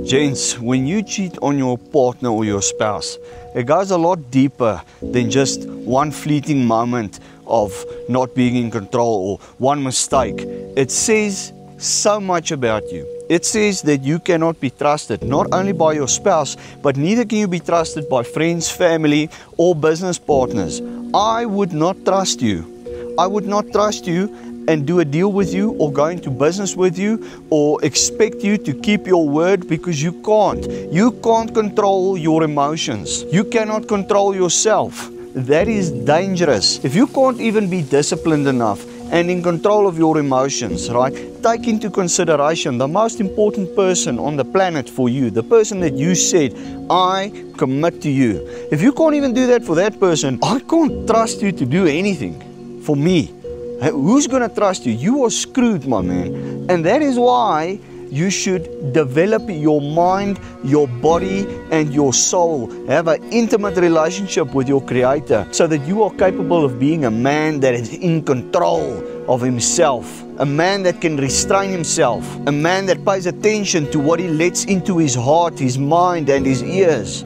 Gents, when you cheat on your partner or your spouse, it goes a lot deeper than just one fleeting moment of not being in control or one mistake. It says so much about you. It says that you cannot be trusted, not only by your spouse, but neither can you be trusted by friends, family, or business partners. I would not trust you. I would not trust you and do a deal with you or go into business with you or expect you to keep your word, because you can't. You can't control your emotions. You cannot control yourself. That is dangerous. If you can't even be disciplined enough and in control of your emotions, right? Take into consideration the most important person on the planet for you, the person that you said, I commit to you. If you can't even do that for that person, I can't trust you to do anything for me. Who's going to trust you? You are screwed, my man. And that is why you should develop your mind, your body, and your soul. Have an intimate relationship with your Creator so that you are capable of being a man that is in control of himself. A man that can restrain himself. A man that pays attention to what he lets into his heart, his mind, and his ears.